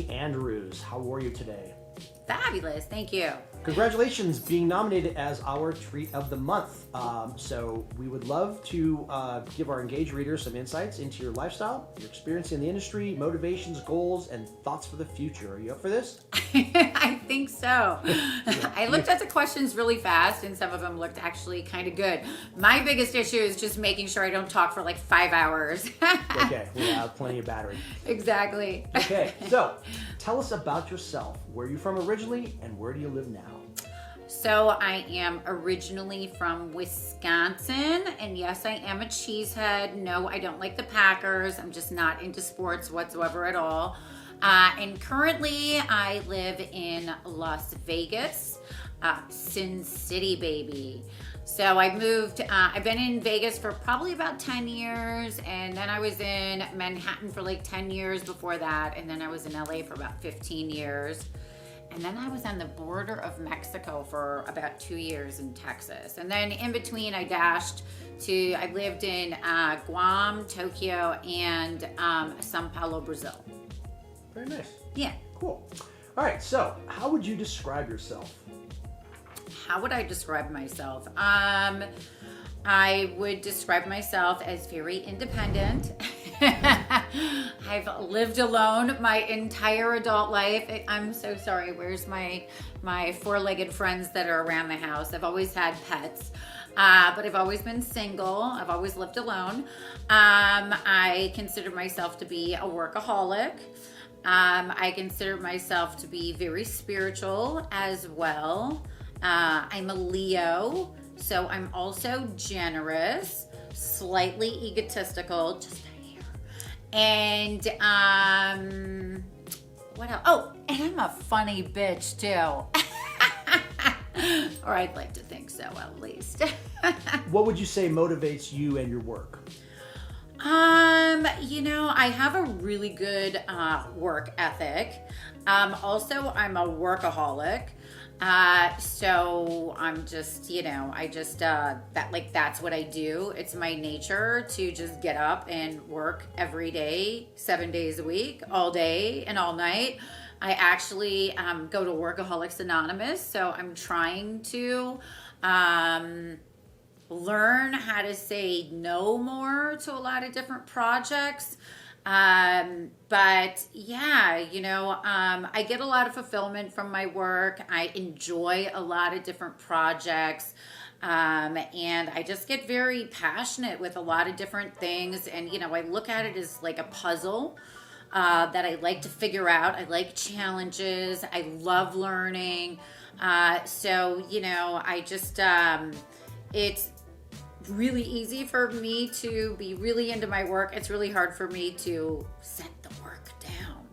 Brittany Andrews. How are you today? Fabulous, thank you. Congratulations being nominated as our Treat of the Month. So we would love to give our engaged readers some insights into your lifestyle, your experience in the industry, motivations, goals, and thoughts for the future. Are you up for this? I think so. I looked at the questions really fast and some of them looked actually kind of good. My biggest issue is just making sure I don't talk for like 5 hours. Okay, we have plenty of battery. Exactly. Okay, so tell us about yourself. Where are you from originally and where do you live now? So I am originally from Wisconsin, and yes, I am a cheesehead. No, I don't like the Packers. I'm just not into sports whatsoever at all. And currently I live in Las Vegas, Sin City, baby. So I moved, I've been in Vegas for probably about 10 years, and then I was in Manhattan for like 10 years before that, and then I was in LA for about 15 years. And then I was on the border of Mexico for about 2 years in Texas. And then in between, I lived in Guam, Tokyo, and Sao Paulo, Brazil. Very nice. Yeah. Cool. All right, so how would you describe yourself? How would I describe myself? I would describe myself as very independent. I've lived alone my entire adult life. I'm so sorry. Where's my four-legged friends that are around the house? I've always had pets, but I've always been single. I've always lived alone. I consider myself to be a workaholic. I consider myself to be very spiritual as well. I'm a Leo, so I'm also generous, slightly egotistical, just and what else? Oh, and I'm a funny bitch too. Or I'd like to think so, at least. What would you say motivates you and your work? I have a really good work ethic. Also, I'm a workaholic. So I'm just, that's what I do. It's my nature to just get up and work every day, 7 days a week, all day and all night. I actually go to Workaholics Anonymous, so I'm trying to learn how to say no more to a lot of different projects. But yeah, I get a lot of fulfillment from my work. I enjoy a lot of different projects. And I just get very passionate with a lot of different things. And, I look at it as like a puzzle, that I like to figure out. I like challenges. I love learning. It's really easy for me to be really into my work. It's really hard for me to set the work down.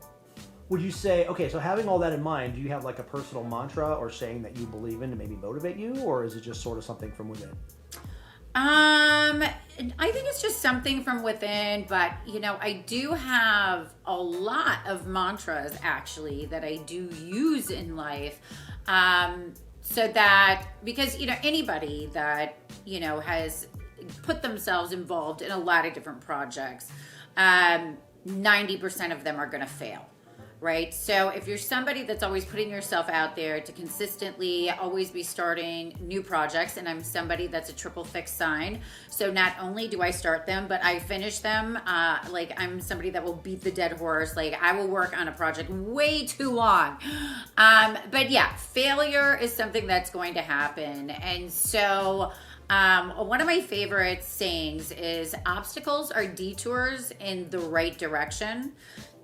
Would you say, okay, so having all that in mind, do you have like a personal mantra or saying that you believe in to maybe motivate you, or is it just sort of something from within? I think it's just something from within, but I do have a lot of mantras actually that I do use in life. So that, because, anybody that, has put themselves involved in a lot of different projects, 90% of them are going to fail, right? So if you're somebody that's always putting yourself out there to consistently always be starting new projects, and I'm somebody that's a triple fixed sign, so not only do I start them, but I finish them. I'm somebody that will beat the dead horse. Like, I will work on a project way too long. But yeah, failure is something that's going to happen. And so one of my favorite sayings is obstacles are detours in the right direction.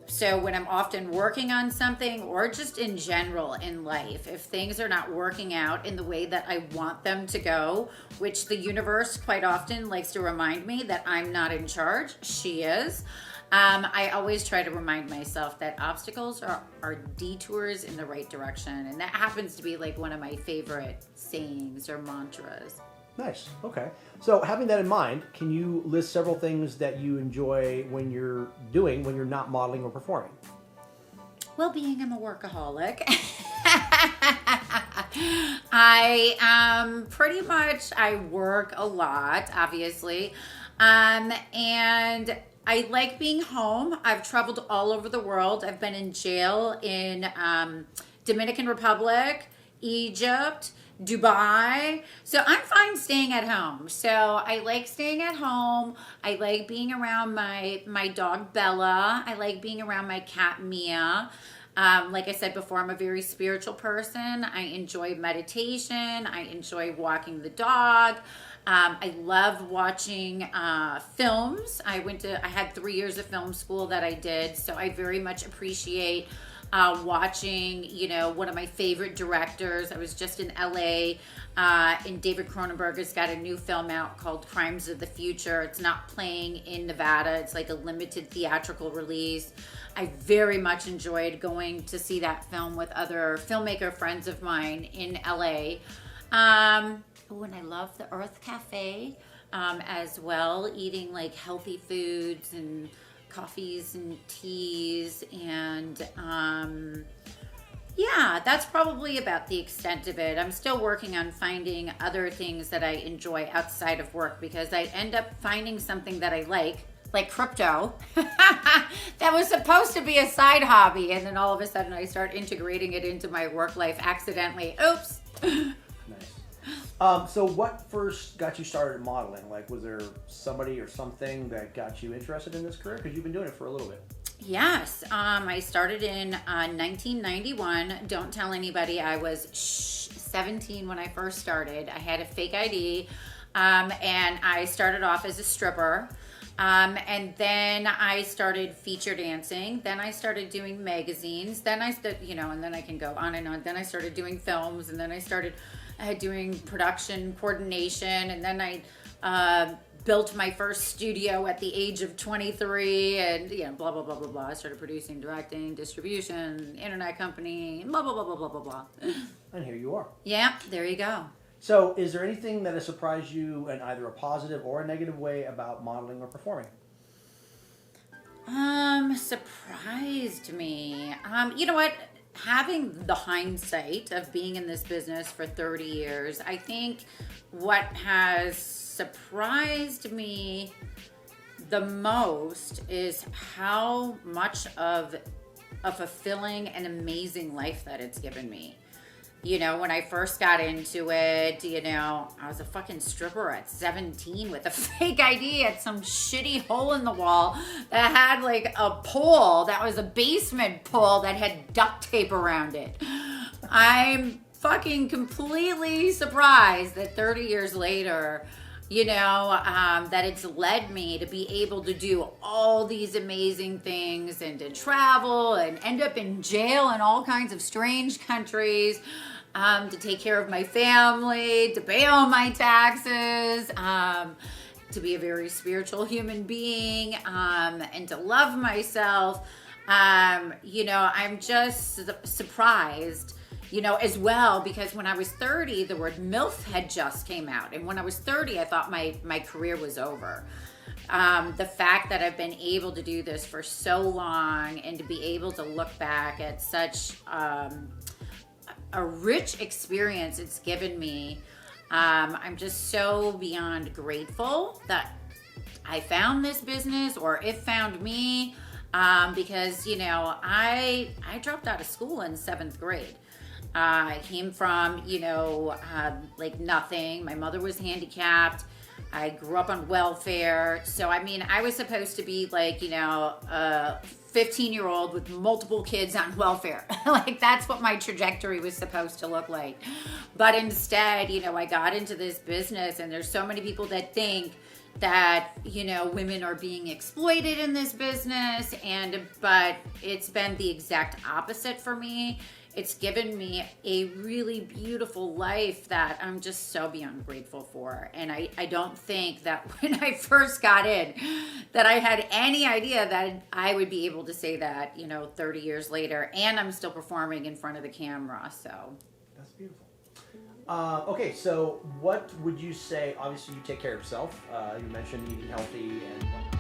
So when I'm often working on something, or just in general in life, if things are not working out in the way that I want them to go, which the universe quite often likes to remind me that I'm not in charge, she is. I always try to remind myself that obstacles are detours in the right direction. And that happens to be like one of my favorite sayings or mantras. Nice. Okay. So having that in mind, can you list several things that you enjoy when you're not modeling or performing? Well, being I'm a workaholic, I work a lot, obviously. And I like being home. I've traveled all over the world. I've been in jail in Dominican Republic, Egypt, Dubai. So I'm fine staying at home. So I like staying at home. I like being around my dog Bella. I like being around my cat Mia. Like I said before, I'm a very spiritual person. I enjoy meditation. I enjoy walking the dog. I love watching films. I had 3 years of film school that I did, so I very much appreciate watching, one of my favorite directors. I was just in LA, and David Cronenberg has got a new film out called Crimes of the Future. It's not playing in Nevada. It's like a limited theatrical release. I very much enjoyed going to see that film with other filmmaker friends of mine in LA. And I love the Earth Cafe as well, eating like healthy foods and coffees and teas. And yeah, that's probably about the extent of it. I'm still working on finding other things that I enjoy outside of work, because I end up finding something that I like crypto, that was supposed to be a side hobby. And then all of a sudden I start integrating it into my work life accidentally. Oops. So what first got you started in modeling? Like, was there somebody or something that got you interested in this career? Because you've been doing it for a little bit. Yes. I started in 1991. Don't tell anybody. I was 17 when I first started. I had a fake ID, and I started off as a stripper. And then I started feature dancing. Then I started doing magazines. Then and then I can go on and on. Then I started doing films, and then I started doing production coordination. And then I built my first studio at the age of 23, and blah, blah, blah, blah, blah. I started producing, directing, distribution, internet company, blah, blah, blah, blah, blah, blah, blah. And here you are. Yeah, there you go. So is there anything that has surprised you in either a positive or a negative way about modeling or performing? Surprised me. You know what? Having the hindsight of being in this business for 30 years, I think what has surprised me the most is how much of a fulfilling and amazing life that it's given me. When I first got into it, I was a fucking stripper at 17 with a fake ID at some shitty hole in the wall that had like a pole that was a basement pole that had duct tape around it. I'm fucking completely surprised that 30 years later, that it's led me to be able to do all these amazing things and to travel and end up in jail in all kinds of strange countries, to take care of my family, to pay all my taxes, to be a very spiritual human being, and to love myself. I'm just surprised, as well, because when I was 30, the word MILF had just came out. And when I was 30, I thought my career was over. The fact that I've been able to do this for so long and to be able to look back at such a rich experience it's given me, I'm just so beyond grateful that I found this business, or it found me, because, I dropped out of school in 7th grade. I came from, like nothing. My mother was handicapped. I grew up on welfare. So, I was supposed to be like, a 15-year-old with multiple kids on welfare. Like, that's what my trajectory was supposed to look like. But instead, I got into this business, and there's so many people that think that, women are being exploited in this business, but it's been the exact opposite for me. It's given me a really beautiful life that I'm just so beyond grateful for. And I don't think that when I first got in, that I had any idea that I would be able to say that, 30 years later, and I'm still performing in front of the camera. So that's beautiful. Okay, so what would you say? Obviously, you take care of yourself. You mentioned eating healthy and whatnot.